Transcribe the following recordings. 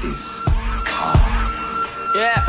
is calm. Yeah,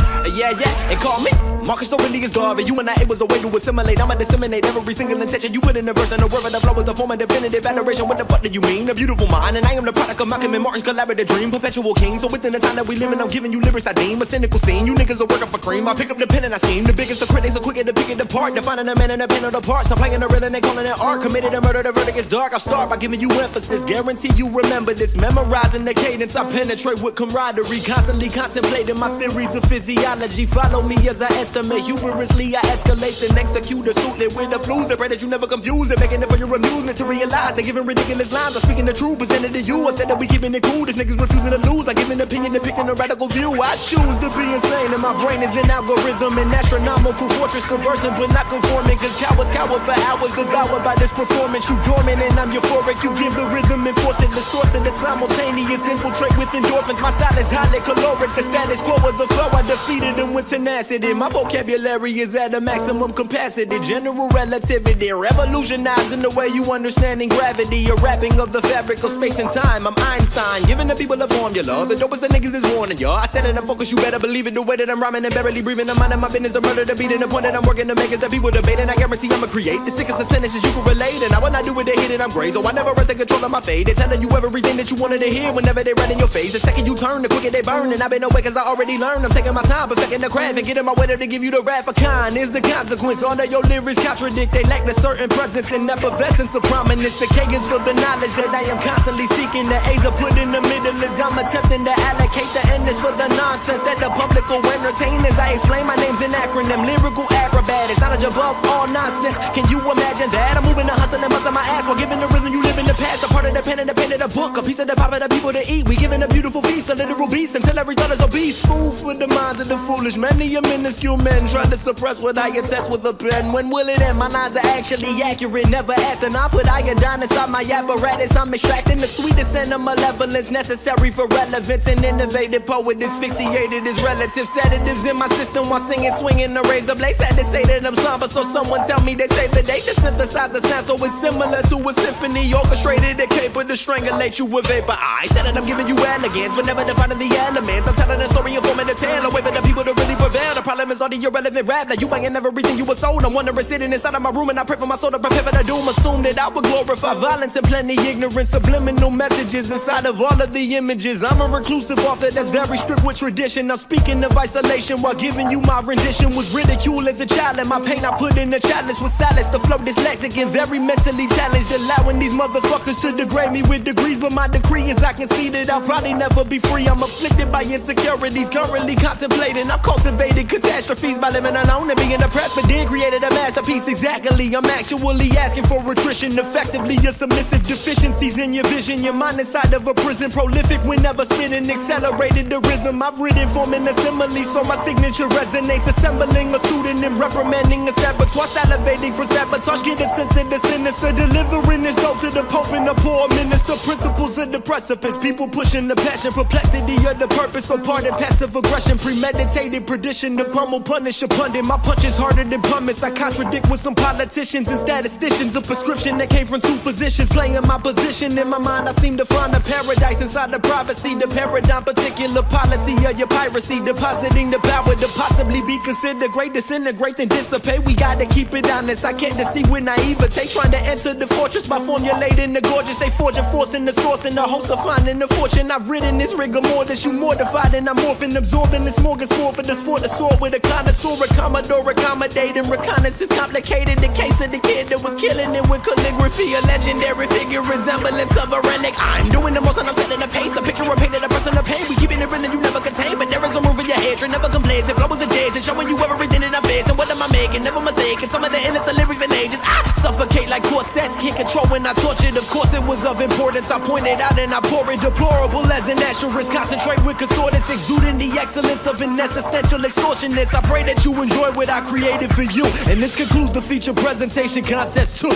and call me Marcus Aurelius Garvey. You and I, it was a way to assimilate. I'ma disseminate every single intention you put in the verse, and the word of the flow is the form of definitive adoration. What the fuck do you mean? A beautiful mind, and I am the product of Malcolm and Martin's collaborative dream. Perpetual king, so within the time that we live in, I'm giving you lyrics I deem a cynical scene. You niggas are working for cream. I pick up the pen and I scheme. The biggest of critics are quicker to pick it apart, defining a man and a pen of the parts. I'm playing the real and they calling it art. Committed a murder, the verdict is dark. I start by giving you emphasis, guarantee you remember this. Memorizing the cadence, I penetrate with camaraderie, constantly contemplating my theories of physiology. Follow me as I estimate, humorously I escalate, then execute astutely with the flus. I pray that you never confuse it, making it for your amusement to realize they're giving ridiculous lines. I'm speaking the truth, presented to you. I said that we keeping it cool, this niggas refusing to lose. I give an opinion depicting a radical view. I choose to be insane, and my brain is an algorithm, an astronomical fortress, conversing but not conforming. Cause cowards cower for hours, devoured by this performance. You dormant and I'm euphoric, you give the rhythm and force it. The source of the simultaneous infiltrate with endorphins. My style is highly caloric, the status quo was a foe. I defeated them with tenacity. My vocabulary is at a maximum capacity. General relativity, revolutionizing the way you understanding gravity. A wrapping of the fabric of space and time. I'm Einstein, giving the people a formula. The dopest of niggas is warning y'all. I said it, I'm focused, you better believe it. The way that I'm rhyming and barely breathing, I'm minding my business. A murder, the beating, the point that I'm working to make is that people debating. I guarantee I'ma create the sickest of sentences you can relate. And I will not do it, they hit it, I'm great. So I never rest in control of my fate. They're telling you everything that you wanted to hear whenever they run in your face. The second you turn, the quicker they burn. And I've been away cause I already learned. I'm taking my time, perfecting the craft and getting my way to give you the wrath of kind. Is the consequence. All of your lyrics contradict. They lack the certain presence and effervescence of prominence. The K is for the knowledge that I am constantly seeking. The A's are put in the middle as I'm attempting to allocate. The N is for the nonsense that the public will entertain. As I explain, my name's an acronym, lyrical acrobat. It's knowledge above all nonsense. Can you imagine that? I'm moving the hustle and busting my ass while giving the rhythm you live in the past. A part of the pen and the pen of the book, a piece of the pop of the people to eat. We giving a beautiful feast, a literal beast until every thought is obese. Food for the minds of the foolish. Many a minuscule men trying to suppress what I attest with a pen. When will it end? My lines are actually accurate, never asking. I put iodine inside my apparatus. I'm extracting the sweetest and the malevolence necessary for relevance. An innovative poet is asphyxiated as relative sedatives in my system while singing, swinging the razor blade. Sad to say that I'm somber, so someone tell me they save the date to synthesize the sound so it's similar to a symphony orchestrated and capable to strangulate you with vapor. I said that I'm giving you elegance, but never defining the elements. I'm telling a story and forming a tale, a way for the people to really prevail. The problem is all the irrelevant rap that you ain't everything you were sold. I'm wondering sitting inside of my room and I pray for my soul to prepare for the doom. Assume that I would glorify violence and plenty ignorance, subliminal messages inside of all of the images. I'm a reclusive author that's very strict with tradition. I'm speaking of isolation while giving you my rendition. Was ridiculed as a child and my pain I put in the chalice with solace. The flow dyslexic and very mentally challenged, allowing these motherfuckers to degrade me with degrees. But my decree is I can see that I'll probably never be free. I'm afflicted by insecurities, currently contemplating. I've cultivated catastrophes by living alone and being depressed, but then created a masterpiece. Exactly, I'm actually asking for attrition. Effectively, your submissive deficiencies in your vision. Your mind inside of a prison, prolific whenever spinning, accelerated the rhythm. I've written, forming a simile, so my signature resonates. Assembling a pseudonym, reprimanding a saboteur, salivating for sabotage. Get a sense of the sinister, delivering this dope to the Pope and the poor minister. Principles of the precipice, people pushing the passion, perplexity of the purpose. So pardon passive aggression, premeditated perdition. The pummel punish a pundit. My punch is harder than pumice. I contradict with some politicians and statisticians. A prescription that came from two physicians, playing my position. In my mind I seem to find a paradise inside the privacy. The paradigm, particular policy of your piracy, depositing the power to possibly be considered great. Disintegrate then dissipate. We gotta keep it honest. I can't deceive with naivete, trying to enter the fortress by formulating the gorgeous. They forging, forcing the source in the hopes of finding the fortune. I've written this rigor mortis, you mortified, and I'm morphing, absorbing this smorgasbord for the sport to soar with a connoisseur, a commodore, accommodating reconnaissance. Complicated the case of the kid that was killing it with calligraphy, a legendary figure, resemblance of a relic. I'm doing the most and I'm setting the pace. A picture of painted a person of pain. We keeping it real and you never contain, but there is some room for your head. You're never complacent. Flow is a jazz and showing you everything that I face. And what am I making? Never mistaken. Some of the innocent lyrics and ages I suffocate like corsets. Can't control when I tortured. Of course it was of importance. I pointed out and I pour it. Deplorable as an asterisk. Concentrate with concordance, exuding the excellence of an existential extortionist. I pray that you enjoy what I created for you. And this concludes the feature presentation concepts 2.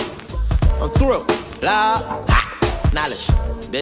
I'm through. La, ha, knowledge.